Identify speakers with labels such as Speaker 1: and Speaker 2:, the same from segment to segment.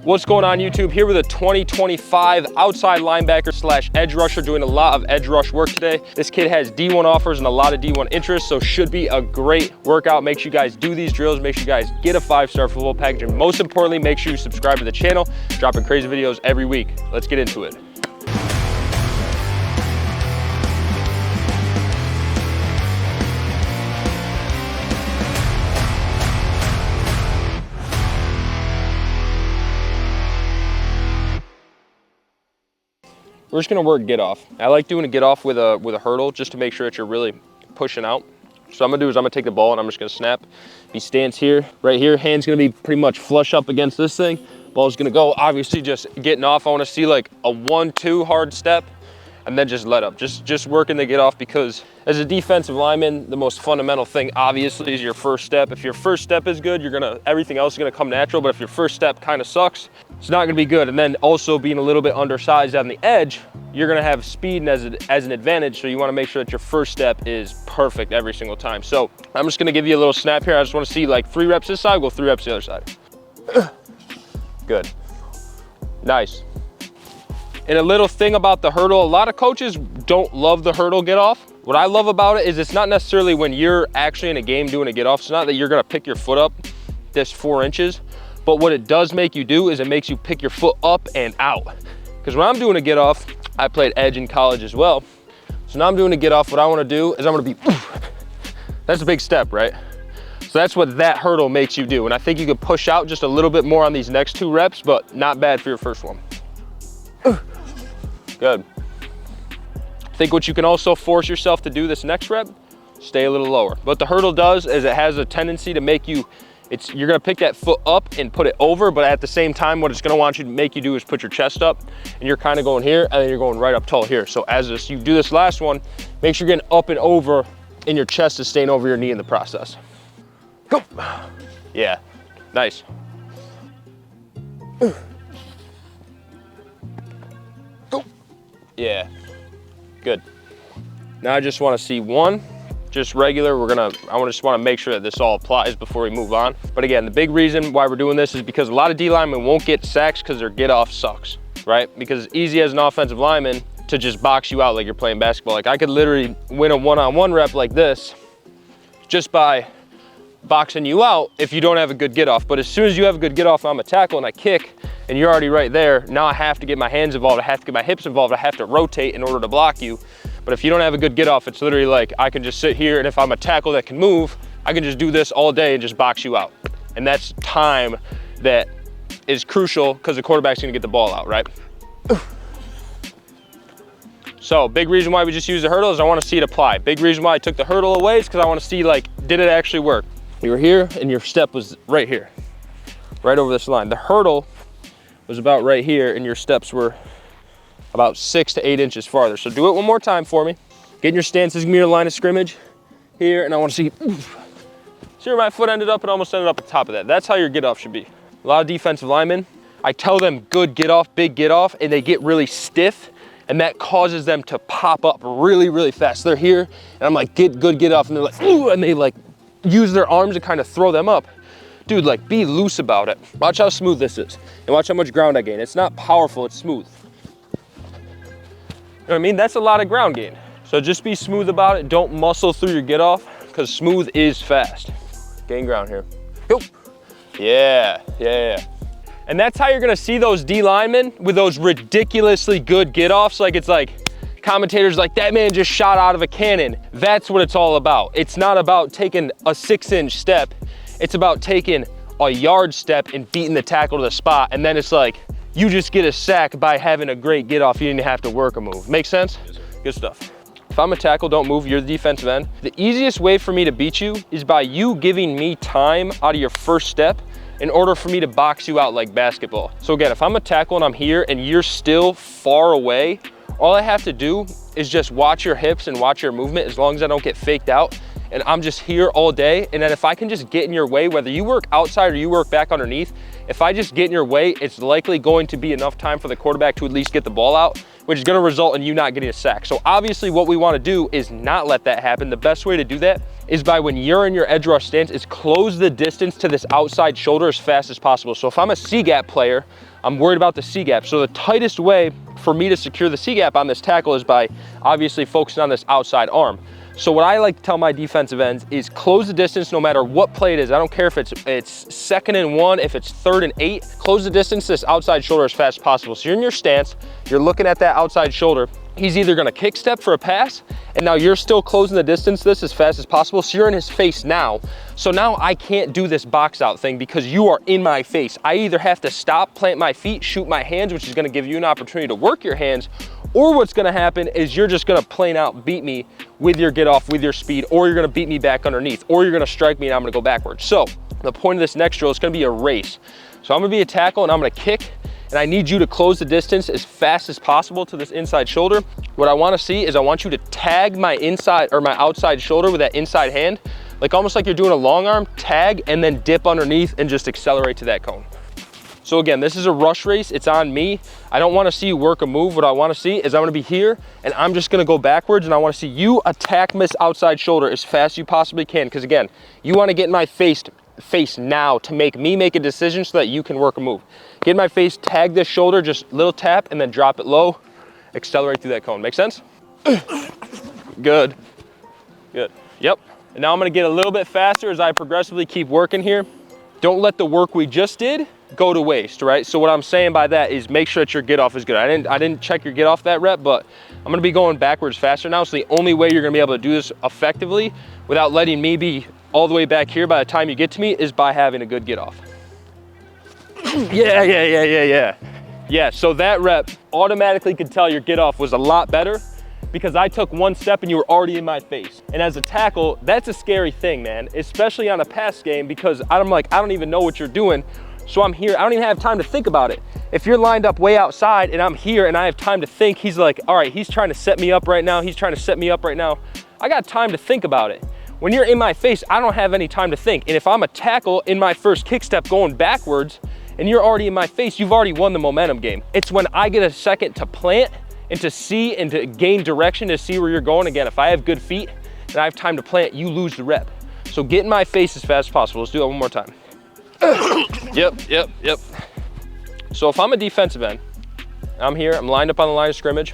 Speaker 1: What's going on, YouTube? Here with a 2025 outside linebacker slash edge rusher, doing a lot of edge rush work today. This kid has D1 offers and a lot of D1 interest, so should be a great workout. Make sure you guys do these drills. Make sure you guys get a 5-star football package, and most importantly, make sure you subscribe to the channel. Dropping crazy videos every week. Let's get into it. We're just gonna work get off. I like doing a get off with a hurdle just to make sure that you're really pushing out. So I'm gonna do is I'm gonna take the ball and I'm just gonna snap. He stands here, right here. Hand's gonna be pretty much flush up against this thing. Ball's gonna go, obviously just getting off. I wanna see like a 1-2 hard step and then just let up. Just working the get off, because as a defensive lineman, the most fundamental thing obviously is your first step. If your first step is good, everything else is gonna come natural. But if your first step kind of sucks, it's not gonna be good. And then also being a little bit undersized on the edge, you're gonna have speed as an advantage. So you wanna make sure that your first step is perfect every single time. So I'm just gonna give you a little snap here. I just wanna see like 3 reps this side, go 3 reps the other side. Good, nice. And a little thing about the hurdle, a lot of coaches don't love the hurdle get off. What I love about it is it's not necessarily when you're actually in a game doing a get off. It's not that you're gonna pick your foot up this 4 inches, but what it does make you do is it makes you pick your foot up and out. Because when I'm doing a get off, I played edge in college as well. So now I'm doing a get off, what I wanna do is I'm gonna be, that's a big step, right? So that's what that hurdle makes you do. And I think you could push out just a little bit more on these next 2 reps, but not bad for your first one. Good. I think what you can also force yourself to do this next rep, stay a little lower. What the hurdle does is it has a tendency to make you, you're gonna pick that foot up and put it over, but at the same time, what it's gonna want you to make you do is put your chest up, and you're kind of going here, and then you're going right up tall here. So as you do this last one, make sure you're getting up and over, and your chest is staying over your knee in the process. Go. Yeah, nice. Yeah, good. Now I just want to see one, just regular. I just want to make sure that this all applies before we move on. But again, the big reason why we're doing this is because a lot of D linemen won't get sacks because their get off sucks, right? Because it's easy as an offensive lineman to just box you out like you're playing basketball. Like I could literally win a one-on-one rep like this just by boxing you out if you don't have a good get off. But as soon as you have a good get off, I'm a tackle and I kick, and you're already right there. Now I have to get my hands involved, I have to get my hips involved, I have to rotate in order to block you. But if you don't have a good get off, it's literally like I can just sit here, and if I'm a tackle that can move, I can just do this all day and just box you out. And that's time that is crucial because the quarterback's gonna get the ball out, right? So big reason why we just use the hurdle is I wanna see it apply. Big reason why I took the hurdle away is because I wanna see, like, did it actually work? You were here and your step was right here, right over this line. The hurdle was about right here and your steps were about 6 to 8 inches farther. So do it one more time for me. Get in your stance. This is gonna be your line of scrimmage here, and I wanna see, see where my foot ended up? It almost ended up at the top of that. That's how your get off should be. A lot of defensive linemen, I tell them good get off, big get off, and they get really stiff, and that causes them to pop up really, really fast. They're here, and I'm like, good get off, and they're like, ooh, and they like use their arms to kind of throw them up. Dude, like, be loose about it. Watch how smooth this is, and watch how much ground I gain. It's not powerful, it's smooth. You know what I mean? That's a lot of ground gain. So just be smooth about it. Don't muscle through your get off, because smooth is fast. Gain ground here. Go. Yeah. And that's how you're gonna see those D linemen with those ridiculously good get offs. Like, it's like, commentators like, that man just shot out of a cannon. That's what it's all about. It's not about taking a 6-inch step. It's about taking a yard step and beating the tackle to the spot. And then it's like, you just get a sack by having a great get off. You didn't have to work a move. Make sense? Yes, good stuff. If I'm a tackle, don't move, you're the defensive end. The easiest way for me to beat you is by you giving me time out of your first step in order for me to box you out like basketball. So again, if I'm a tackle and I'm here and you're still far away, all I have to do is just watch your hips and watch your movement, as long as I don't get faked out. And I'm just here all day. And then if I can just get in your way, whether you work outside or you work back underneath, if I just get in your way, it's likely going to be enough time for the quarterback to at least get the ball out, which is gonna result in you not getting a sack. So obviously what we wanna do is not let that happen. The best way to do that is by, when you're in your edge rush stance, is close the distance to this outside shoulder as fast as possible. So if I'm a C-gap player, I'm worried about the C-gap. So the tightest way for me to secure the C-gap on this tackle is by obviously focusing on this outside arm. So what I like to tell my defensive ends is close the distance no matter what play it is. I don't care if it's 2nd and 1, if it's 3rd and 8, close the distance to this outside shoulder as fast as possible. So you're in your stance, you're looking at that outside shoulder. He's either gonna kick step for a pass, and now you're still closing the distance this as fast as possible, so you're in his face now. So now I can't do this box out thing because you are in my face. I either have to stop, plant my feet, shoot my hands, which is gonna give you an opportunity to work your hands, or what's gonna happen is you're just gonna plain out beat me with your get off, with your speed, or you're gonna beat me back underneath, or you're gonna strike me and I'm gonna go backwards. So the point of this next drill is gonna be a race. So I'm gonna be a tackle and I'm gonna kick, and I need you to close the distance as fast as possible to this inside shoulder. What I wanna see is I want you to tag my inside or my outside shoulder with that inside hand, like almost like you're doing a long arm, tag and then dip underneath and just accelerate to that cone. So again, this is a rush race, it's on me. I don't wanna see you work a move. What I wanna see is I'm gonna be here and I'm just gonna go backwards, and I wanna see you attack this outside shoulder as fast as you possibly can. Because again, you wanna get in my face now to make me make a decision so that you can work a move. Get in my face, tag this shoulder, just little tap and then drop it low, accelerate through that cone. Make sense? Good, good, yep. And now I'm gonna get a little bit faster as I progressively keep working here. Don't let the work we just did go to waste, right? So what I'm saying by that is make sure that your get off is good. I didn't check your get off that rep, but I'm gonna be going backwards faster now. So the only way you're gonna be able to do this effectively without letting me be all the way back here by the time you get to me is by having a good get off. Yeah, so that rep automatically could tell your get off was a lot better because I took one step and you were already in my face. And as a tackle, that's a scary thing, man, especially on a pass game, because I'm like, I don't even know what you're doing. So I'm here, I don't even have time to think about it. If you're lined up way outside and I'm here and I have time to think, he's like, all right, he's trying to set me up right now. He's trying to set me up right now. I got time to think about it. When you're in my face, I don't have any time to think. And if I'm a tackle in my first kick step going backwards and you're already in my face, you've already won the momentum game. It's when I get a second to plant and to see and to gain direction to see where you're going. Again, if I have good feet and I have time to plant, you lose the rep. So get in my face as fast as possible. Let's do that one more time. Yep. So if I'm a defensive end, I'm here, I'm lined up on the line of scrimmage.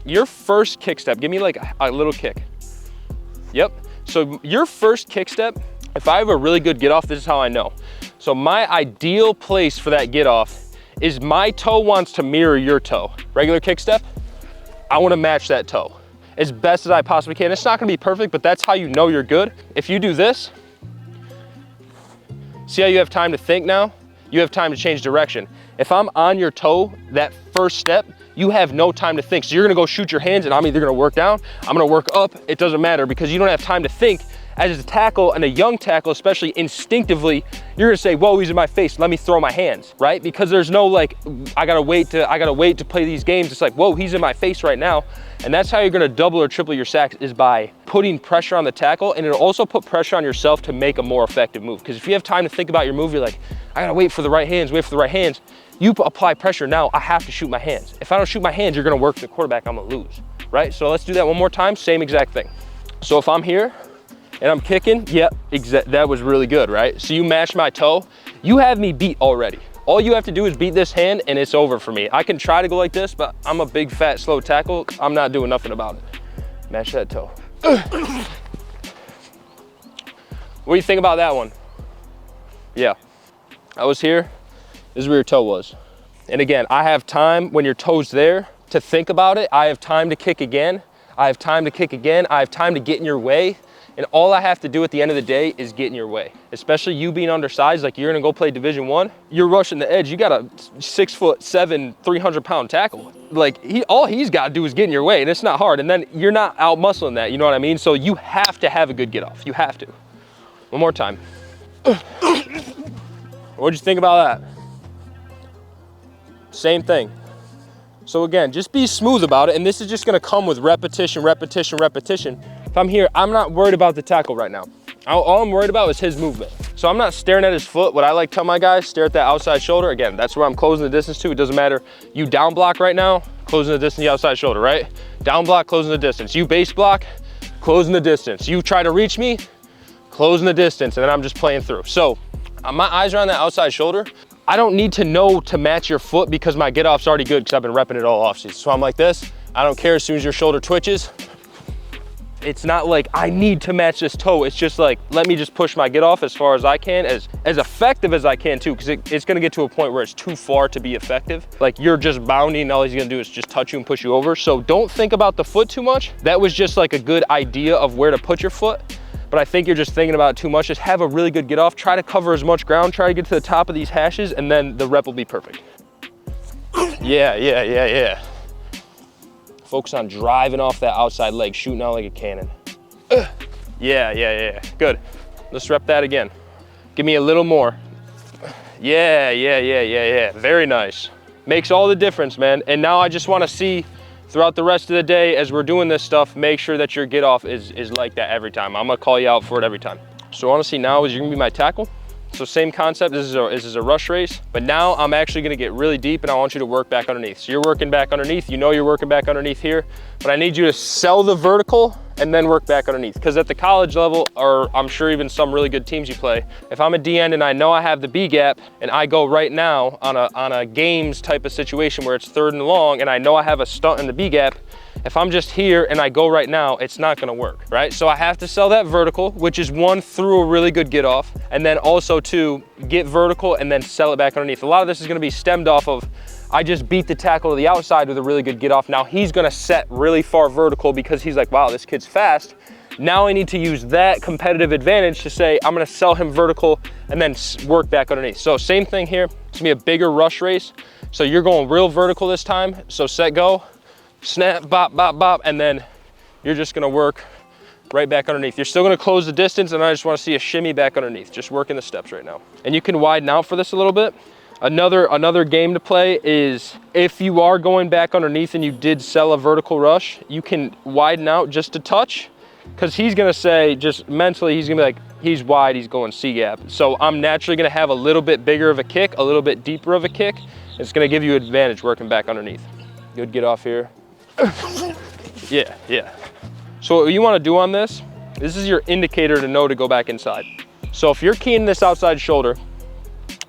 Speaker 1: Your first kick step, give me like a little kick. Yep, so your first kick step, if I have a really good get off, this is how I know. So my ideal place for that get off is my toe wants to mirror your toe. Regular kick step, I wanna match that toe as best as I possibly can. It's not gonna be perfect, but that's how you know you're good. If you do this, see how you have time to think now? You have time to change direction. If I'm on your toe, that first step, you have no time to think. So you're gonna go shoot your hands and I'm either gonna work down, I'm gonna work up, it doesn't matter because you don't have time to think. As a tackle and a young tackle, especially instinctively, you're gonna say, whoa, he's in my face, let me throw my hands, right? Because there's no like, I gotta wait to play these games. It's like, whoa, he's in my face right now. And that's how you're gonna double or triple your sacks, is by putting pressure on the tackle, and it'll also put pressure on yourself to make a more effective move. Because if you have time to think about your move, you're like, I gotta wait for the right hands, you apply pressure, now I have to shoot my hands. If I don't shoot my hands, you're gonna work the quarterback, I'm gonna lose, right? So let's do that one more time, same exact thing. So if I'm here and I'm kicking, yep, that was really good, right? So you match my toe, you have me beat already. All you have to do is beat this hand and it's over for me. I can try to go like this, but I'm a big, fat, slow tackle. I'm not doing nothing about it. Match that toe. What do you think about that one? Yeah, I was here. This is where your toe was. And again, I have time when your toe's there to think about it. I have time to kick again. I have time to kick again. I have time to get in your way. And all I have to do at the end of the day is get in your way. Especially you being undersized, like you're gonna go play Division I, you're rushing the edge, you got a 6'7", 300-pound tackle. Like all he's gotta do is get in your way, and it's not hard. And then you're not out muscling that, you know what I mean? So you have to have a good get off, you have to. One more time. What'd you think about that? Same thing. So again, just be smooth about it, and this is just gonna come with repetition. If I'm here, I'm not worried about the tackle right now. All I'm worried about is his movement. So I'm not staring at his foot. What I like to tell my guys, stare at that outside shoulder. Again, that's where I'm closing the distance to. It doesn't matter. You down block right now, closing the distance to the outside shoulder, right? Down block, closing the distance. You base block, closing the distance. You try to reach me, closing the distance, and then I'm just playing through. So my eyes are on that outside shoulder. I don't need to know to match your foot because my get off's already good because I've been repping it all off season. So I'm like this, I don't care as soon as your shoulder twitches. It's not like I need to match this toe. It's just like, let me just push my get off as far as I can, as effective as I can too, because it's gonna get to a point where it's too far to be effective. Like you're just bounding and all he's gonna do is just touch you and push you over. So don't think about the foot too much. That was just like a good idea of where to put your foot. But I think you're just thinking about it too much. Just have a really good get off. Try to cover as much ground. Try to get to the top of these hashes and then the rep will be perfect. Yeah. Focus on driving off that outside leg, shooting out like a cannon. Yeah. Good. Let's rep that again. Give me a little more. Yeah. Very nice. Makes all the difference, man. And now I just want to see throughout the rest of the day as we're doing this stuff, make sure that your get off is like that every time. I'm gonna call you out for it every time. So what I want to see now is you're gonna be my tackle. So same concept, this is a rush race, but now I'm actually gonna get really deep and I want you to work back underneath. So you're working back underneath, you know you're working back underneath here, but I need you to sell the vertical and then work back underneath. Because at the college level, or I'm sure even some really good teams you play, if I'm a DN and I know I have the B gap and I go right now on a games type of situation where it's 3rd and long and I know I have a stunt in the B gap, if I'm just here and I go right now, it's not gonna work, right? So I have to sell that vertical, which is 1, through a really good get off, and then also 2, get vertical and then sell it back underneath. A lot of this is gonna be stemmed off of, I just beat the tackle to the outside with a really good get off. Now he's gonna set really far vertical because he's like, wow, this kid's fast. Now I need to use that competitive advantage to say, I'm gonna sell him vertical and then work back underneath. So same thing here, it's gonna be a bigger rush race. So you're going real vertical this time. So set, go. Snap, bop, bop, bop, and then you're just gonna work right back underneath. You're still gonna close the distance and I just wanna see a shimmy back underneath. Just working the steps right now. And you can widen out for this a little bit. Another game to play is if you are going back underneath and you did sell a vertical rush, you can widen out just a touch because he's gonna say, just mentally, he's gonna be like, he's wide, he's going C gap. So I'm naturally gonna have a little bit bigger of a kick, a little bit deeper of a kick. It's gonna give you advantage working back underneath. Good get off here. Yeah. So what you want to do on this is your indicator to know to go back inside. So if you're keying this outside shoulder,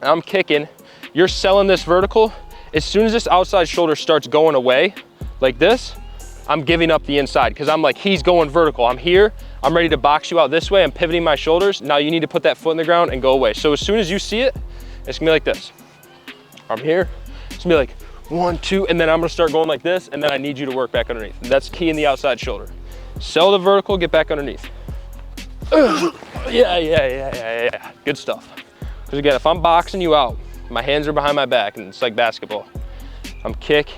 Speaker 1: I'm kicking, you're selling this vertical, as soon as this outside shoulder starts going away like this, I'm giving up the inside because I'm like, he's going vertical. I'm here, I'm ready to box you out this way, I'm pivoting my shoulders. Now you need to put that foot in the ground and go away. So as soon as you see it, it's gonna be like this. I'm here, it's gonna be like 1, 2, and then I'm gonna start going like this, and then I need you to work back underneath. That's key in the outside shoulder. Sell the vertical, get back underneath. Yeah. Good stuff. Because again, if I'm boxing you out, my hands are behind my back, and it's like basketball. I'm kick,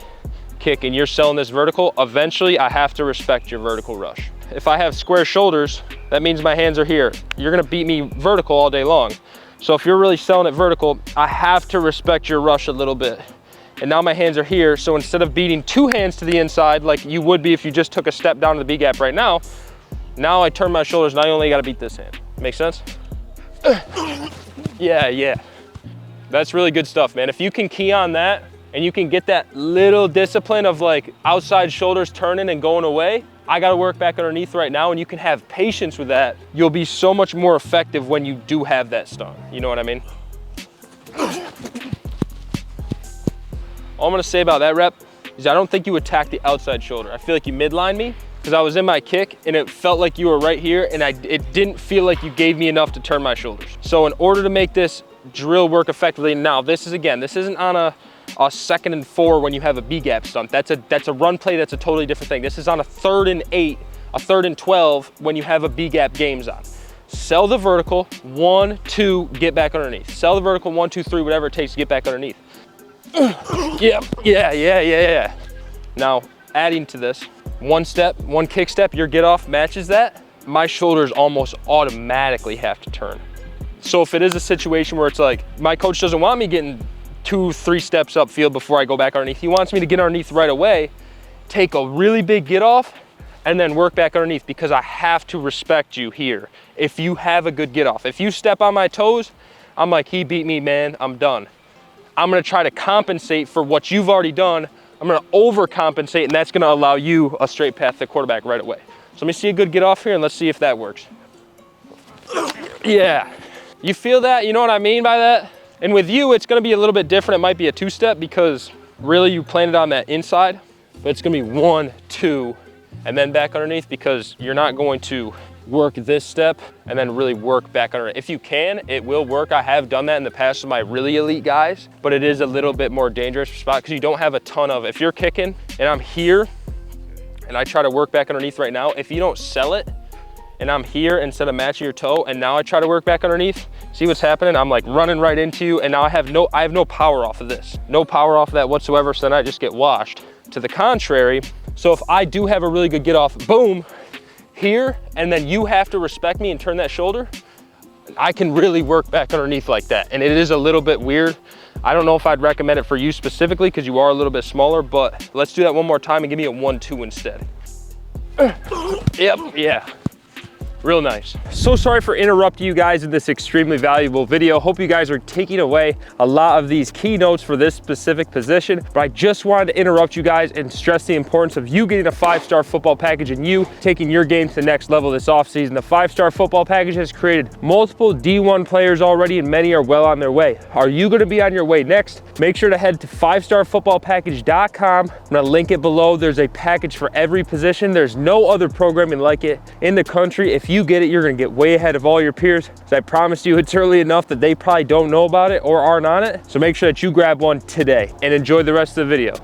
Speaker 1: and you're selling this vertical, eventually I have to respect your vertical rush. If I have square shoulders, that means my hands are here. You're gonna beat me vertical all day long. So if you're really selling it vertical, I have to respect your rush a little bit. And now my hands are here, so instead of beating 2 hands to the inside like you would be if you just took a step down to the B gap right now, now I turn my shoulders and I only gotta beat this hand. Make sense? Yeah. That's really good stuff, man. If you can key on that and you can get that little discipline of like outside shoulders turning and going away, I gotta work back underneath right now, and you can have patience with that, you'll be so much more effective when you do have that stunt. You know what I mean? All I'm gonna say about that rep is I don't think you attack the outside shoulder. I feel like you midline me because I was in my kick and it felt like you were right here, and it didn't feel like you gave me enough to turn my shoulders. So in order to make this drill work effectively, now this isn't on a 2nd and 4 when you have a B gap stunt. That's a run play, that's a totally different thing. This is on a 3rd and 8, a 3rd and 12 when you have a B gap games on. Sell the vertical, 1, 2, get back underneath. Sell the vertical, 1, 2, 3, whatever it takes to get back underneath. Yeah. Now, adding to this, 1 step, 1 kick step, your get off matches that, my shoulders almost automatically have to turn. So if it is a situation where it's like, my coach doesn't want me getting 2, 3 steps upfield before I go back underneath, he wants me to get underneath right away, take a really big get off, and then work back underneath, because I have to respect you here. If you have a good get off, if you step on my toes, I'm like, he beat me, man, I'm done. I'm gonna try to compensate for what you've already done. I'm gonna overcompensate, and that's gonna allow you a straight path to the quarterback right away. So let me see a good get off here, and let's see if that works. Yeah, you feel that? You know what I mean by that? And with you, it's gonna be a little bit different. It might be a 2-step because really you plan it on that inside, but it's gonna be 1, 2, and then back underneath, because you're not going to work this step and then really work back under it. If you can, it will work. I have done that in the past with my really elite guys, but it is a little bit more dangerous spot because you don't have a ton of, if you're kicking and I'm here and I try to work back underneath right now, if you don't sell it and I'm here instead of matching your toe and now I try to work back underneath, see what's happening? I'm like running right into you, and now I have no power off of this. No power off of that whatsoever, so then I just get washed. To the contrary, so if I do have a really good get off, boom, here, and then you have to respect me and turn that shoulder, I can really work back underneath like that. And it is a little bit weird. I don't know if I'd recommend it for you specifically because you are a little bit smaller, but let's do that one more time and give me a 1, 2 instead. Yep, yeah. Real nice. So sorry for interrupting you guys in this extremely valuable video. Hope you guys are taking away a lot of these keynotes for this specific position, but I just wanted to interrupt you guys and stress the importance of you getting a 5-star football package and you taking your game to the next level this offseason. The 5-star football package has created multiple D1 players already, and many are well on their way. Are you gonna be on your way next? Make sure to head to 5starfootballpackage.com. I'm gonna link it below. There's a package for every position. There's no other programming like it in the country. If you get it, you're gonna get way ahead of all your peers. So I promise you, it's early enough that they probably don't know about it or aren't on it. So make sure that you grab one today and enjoy the rest of the video.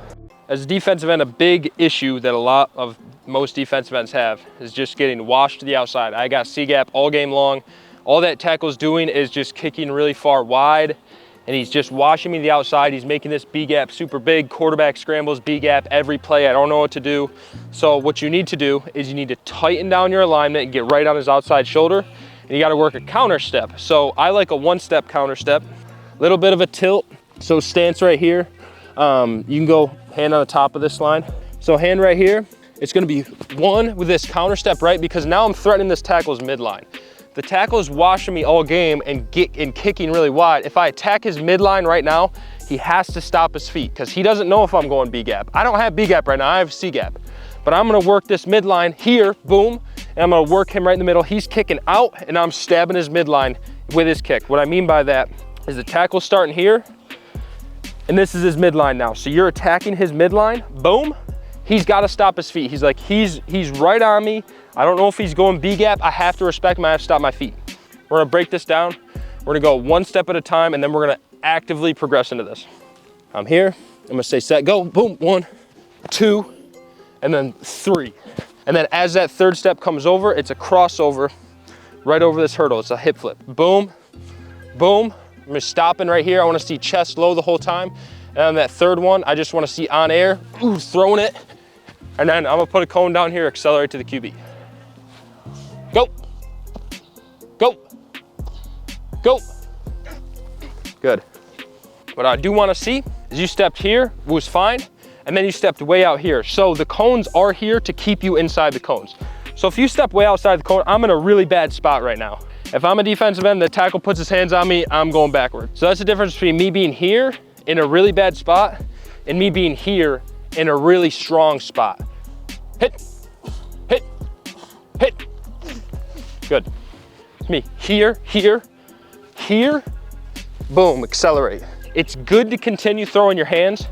Speaker 1: As a defensive end, a big issue that most defensive ends have is just getting washed to the outside. I got C-gap all game long. All that tackle's doing is just kicking really far wide, and he's just washing me to the outside. He's making this B-gap super big. Quarterback scrambles B-gap every play. I don't know what to do. So what you need to do is you need to tighten down your alignment and get right on his outside shoulder, and you gotta work a counter step. So I like a 1-step counter step, little bit of a tilt. So stance right here, you can go hand on the top of this line. So hand right here, it's gonna be 1 with this counter step, right? Because now I'm threatening this tackle's midline. The tackle is washing me all game and kicking really wide. If I attack his midline right now, he has to stop his feet because he doesn't know if I'm going B-gap. I don't have B-gap right now, I have C-gap. But I'm gonna work this midline here, boom, and I'm gonna work him right in the middle. He's kicking out and I'm stabbing his midline with his kick. What I mean by that is the tackle's starting here, and this is his midline now. So you're attacking his midline, boom, he's gotta stop his feet. He's like, he's right on me. I don't know if he's going B-gap. I have to respect him, I have to stop my feet. We're gonna break this down. We're gonna go 1 step at a time, and then we're gonna actively progress into this. I'm here, I'm gonna say set, go, boom, 1, 2, and then 3. And then as that 3rd step comes over, it's a crossover right over this hurdle. It's a hip flip, boom, boom. I'm just stopping right here. I wanna see chest low the whole time. And on that 3rd one, I just wanna see on air, ooh, throwing it. And then I'm gonna put a cone down here, accelerate to the QB. Go, go, go. Good. What I do wanna see is you stepped here, was fine, and then you stepped way out here. So the cones are here to keep you inside the cones. So if you step way outside the cone, I'm in a really bad spot right now. If I'm a defensive end, the tackle puts his hands on me, I'm going backward. So that's the difference between me being here in a really bad spot and me being here in a really strong spot. Hit, hit, hit. Good. It's me here, here, here, boom, accelerate. It's good to continue throwing your hands,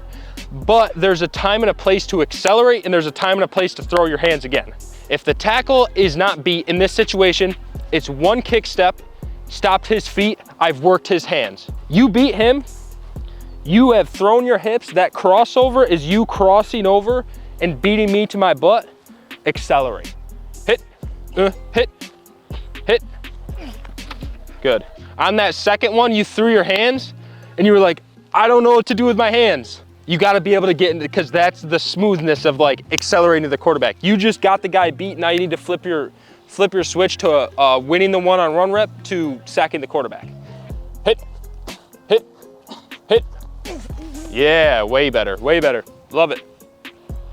Speaker 1: but there's a time and a place to accelerate, and there's a time and a place to throw your hands again. If the tackle is not beat in this situation, it's 1 kick step, stopped his feet, I've worked his hands. You beat him, you have thrown your hips, that crossover is you crossing over and beating me to my butt, accelerate. Hit, hit, hit. Good. On that 2nd one, you threw your hands and you were like, I don't know what to do with my hands. You gotta be able to get into, because that's the smoothness of like accelerating to the quarterback. You just got the guy beat, now you need to flip your switch to winning the 1-on-1 rep to sacking the quarterback. Hit, hit, hit. Yeah, way better, way better. Love it.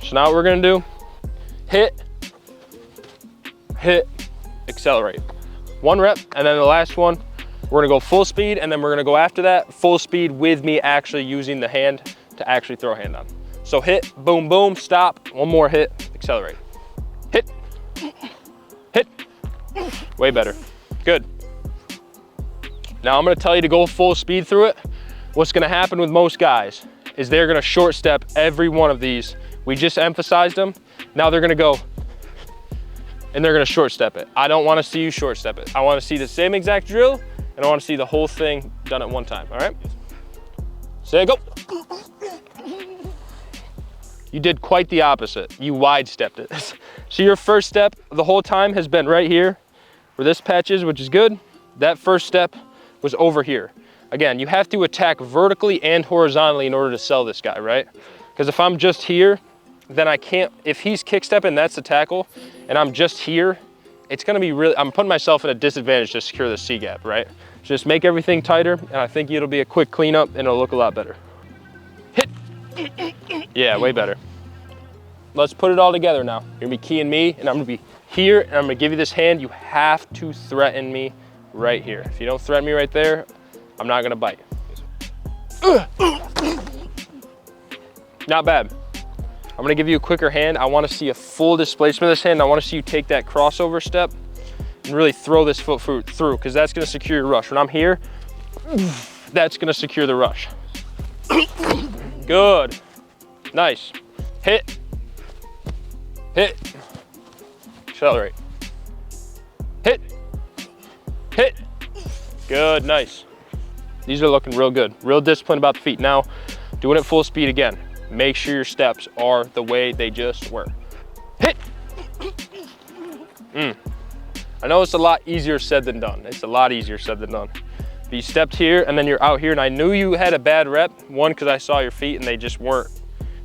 Speaker 1: So now what we're gonna do, hit, hit, accelerate. 1 rep, and then the last one, we're gonna go full speed, and then we're gonna go after that, full speed with me actually using the hand to actually throw a hand on. So hit, boom, boom, stop, 1 more hit, accelerate. Hit, hit, way better, good. Now I'm gonna tell you to go full speed through it. What's gonna happen with most guys is they're gonna short step every one of these. We just emphasized them. Now they're gonna go and they're gonna short step it. I don't wanna see you short step it. I wanna see the same exact drill and I wanna see the whole thing done at one time, all right? Say go. You did quite the opposite. You wide stepped it. So your first step the whole time has been right here where this patch is, which is good. That first step was over here. Again, you have to attack vertically and horizontally in order to sell this guy, right? Because if I'm just here, then I can't, if he's kick stepping, that's the tackle, and I'm just here, it's gonna be really, I'm putting myself at a disadvantage to secure the C-gap, right? Just make everything tighter, and I think it'll be a quick cleanup and it'll look a lot better. Hit. Yeah, way better. Let's put it all together now. You're gonna be keying me, and I'm gonna be here, and I'm gonna give you this hand. You have to threaten me right here. If you don't threaten me right there, I'm not gonna bite. Not bad. I'm gonna give you a quicker hand. I wanna see a full displacement of this hand. I wanna see you take that crossover step and really throw this foot through, because that's gonna secure your rush. When I'm here, that's gonna secure the rush. Good. Nice. Hit. Hit. Accelerate. Hit. Hit. Good, nice. These are looking real good. Real discipline about the feet. Now, doing it full speed again. Make sure your steps are the way they just were. Hit. I know it's a lot easier said than done. It's a lot easier said than done. But you stepped here and then you're out here, and I knew you had a bad rep. One, because I saw your feet and they just weren't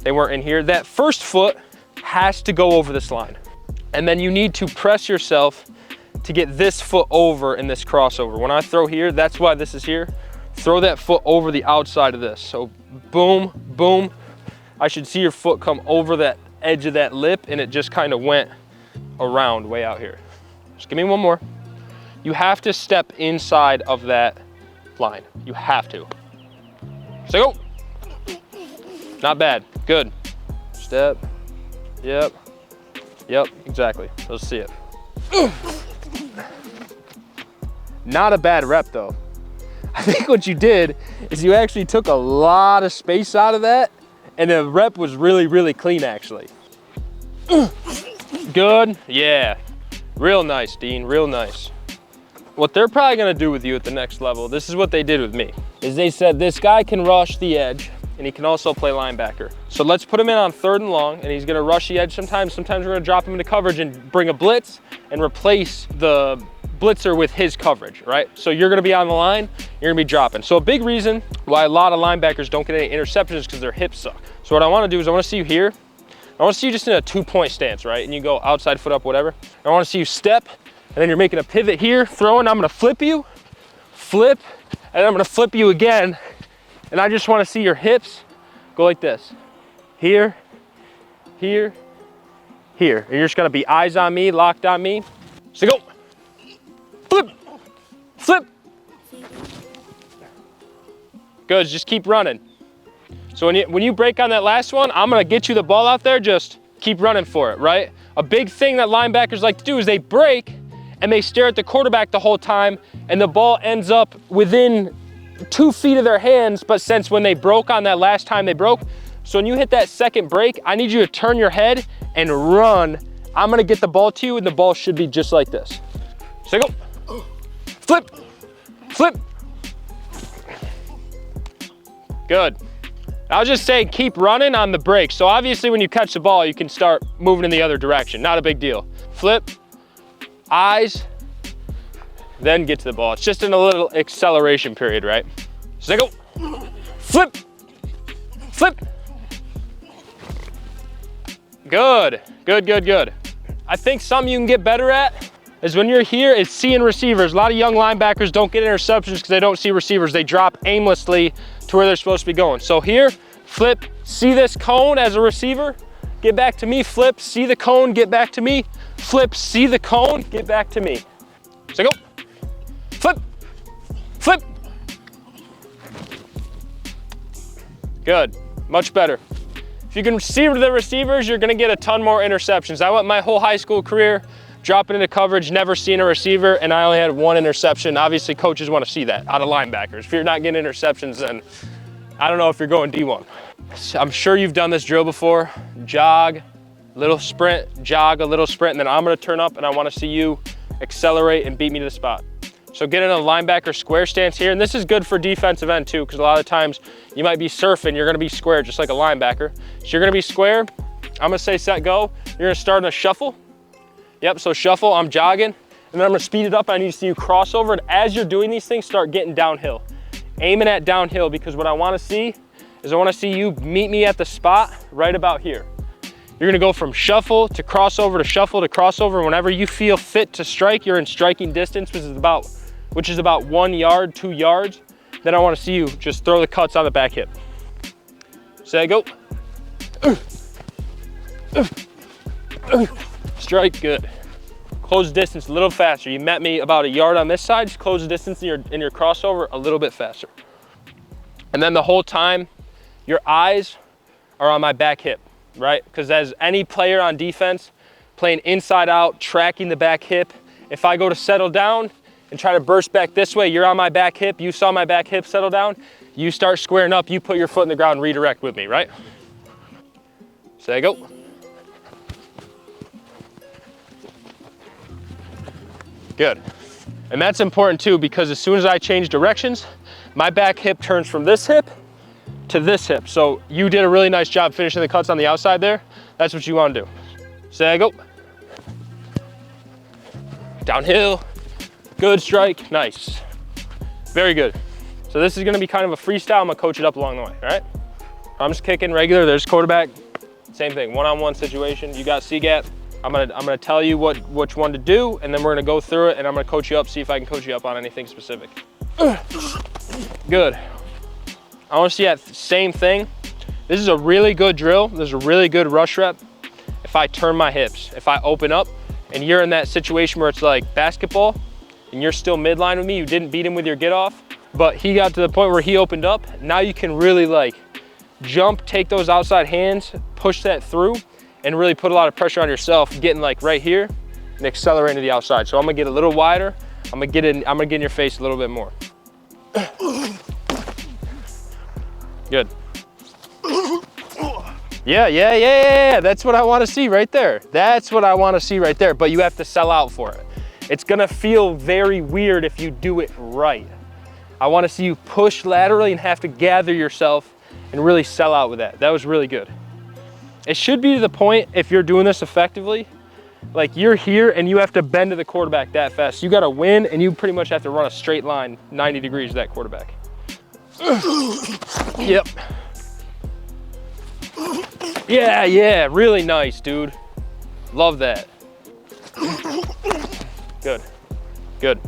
Speaker 1: in here. That first foot has to go over this line. And then you need to press yourself to get this foot over in this crossover. When I throw here, that's why this is here. Throw that foot over the outside of this. So boom, boom. I should see your foot come over that edge of that lip, and it just kind of went around way out here. Just give me one more. You have to step inside of that line. You have to. So go. Not bad, good. Step, yep, yep, exactly. Let's see it. Not a bad rep though. I think what you did is you actually took a lot of space out of that, and the rep was really, really clean actually. Good, yeah. Real nice, Dean, real nice. What they're probably gonna do with you at the next level, this is what they did with me, is they said this guy can rush the edge and he can also play linebacker. So let's put him in on 3rd and long, and he's gonna rush the edge sometimes. Sometimes we're gonna drop him into coverage and bring a blitz and replace the blitzer with his coverage, right? So you're gonna be on the line, you're gonna be dropping. So a big reason why a lot of linebackers don't get any interceptions is because their hips suck. So what I wanna do is I wanna see you here. I wanna see you just in a 2-point stance, right? And you go outside foot up, whatever. I wanna see you step, and then you're making a pivot here, throwing. I'm gonna flip you, flip, and I'm gonna flip you again. And I just wanna see your hips go like this. Here, here, here. And you're just gonna be eyes on me, locked on me. So go. Flip, flip. Good, just keep running. So when you break on that last one, I'm gonna get you the ball out there, just keep running for it, right? A big thing that linebackers like to do is they break and they stare at the quarterback the whole time, and the ball ends up within 2 feet of their hands. But since when they broke on that last time they broke, so when you hit that second break, I need you to turn your head and run. I'm gonna get the ball to you, and the ball should be just like this. So go, flip, flip. Good. I was just saying, keep running on the break. So obviously when you catch the ball, you can start moving in the other direction. Not a big deal. Flip, eyes, then get to the ball. It's just in a little acceleration period, right? So go, flip, flip. Good, good, good, good. I think something you can get better at is when you're here is seeing receivers. A lot of young linebackers don't get interceptions because they don't see receivers. They drop aimlessly to where they're supposed to be going. So here, flip, see this cone as a receiver, get back to me, flip, see the cone, get back to me, flip, see the cone, get back to me. So go, flip, flip. Good, much better. If you can see the receivers, you're gonna get a ton more interceptions. I went my whole high school career dropping into coverage, never seeing a receiver, and I only had 1 interception. Obviously, coaches wanna see that out of linebackers. If you're not getting interceptions, then I don't know if you're going D1. I'm sure you've done this drill before. Jog, little sprint, jog, a little sprint, and then I'm gonna turn up and I wanna see you accelerate and beat me to the spot. So get in a linebacker square stance here, and this is good for defensive end too, because a lot of times you might be surfing, you're gonna be square just like a linebacker. So you're gonna be square, I'm gonna say set go. You're gonna start in a shuffle. Yep, so shuffle, I'm jogging, and then I'm gonna speed it up. I need to see you cross over, and as you're doing these things, start getting downhill. Aiming at downhill, because what I wanna see is I wanna see you meet me at the spot right about here. You're gonna go from shuffle to crossover to shuffle to crossover. Whenever you feel fit to strike, you're in striking distance, which is about 1 yard, 2 yards. Then I wanna see you just throw the cuts on the back hip. Say go. Strike, good. Close distance a little faster. You met me about 1 yard on this side, just close the distance in your crossover a little bit faster. And then the whole time, your eyes are on my back hip, right? Because as any player on defense, playing inside out, tracking the back hip, if I go to settle down and try to burst back this way, you're on my back hip, you saw my back hip settle down, you start squaring up, you put your foot in the ground and redirect with me, right? Say go. Good. And that's important too, because as soon as I change directions, my back hip turns from this hip to this hip. So you did a really nice job finishing the cuts on the outside there. That's what you want to do. Say go. Downhill. Good strike. Nice. Very good. So this is going to be kind of a freestyle. I'm going to coach it up along the way, all right? I'm just kicking regular. There's quarterback. Same thing, one-on-one situation. You got C-gap. I'm gonna tell you which one to do, and then we're gonna go through it, and I'm gonna coach you up, see if I can coach you up on anything specific. Good. I wanna see that same thing. This is a really good drill. This is a really good rush rep. If I turn my hips, if I open up, and you're in that situation where it's like basketball, and you're still midline with me, you didn't beat him with your get off, but he got to the point where he opened up, now you can really like jump, take those outside hands, push that through, and really put a lot of pressure on yourself, getting like right here and accelerating to the outside. So I'm gonna get a little wider. I'm gonna get in your face a little bit more. Good. Yeah. That's what I wanna see right there. That's what I wanna see right there, but you have to sell out for it. It's gonna feel very weird if you do it right. I wanna see you push laterally and have to gather yourself and really sell out with that. That was really good. It should be to the point, if you're doing this effectively, like you're here and you have to bend to the quarterback that fast. You gotta win and you pretty much have to run a straight line 90 degrees to that quarterback. Yep. Yeah, really nice, dude. Love that. Good.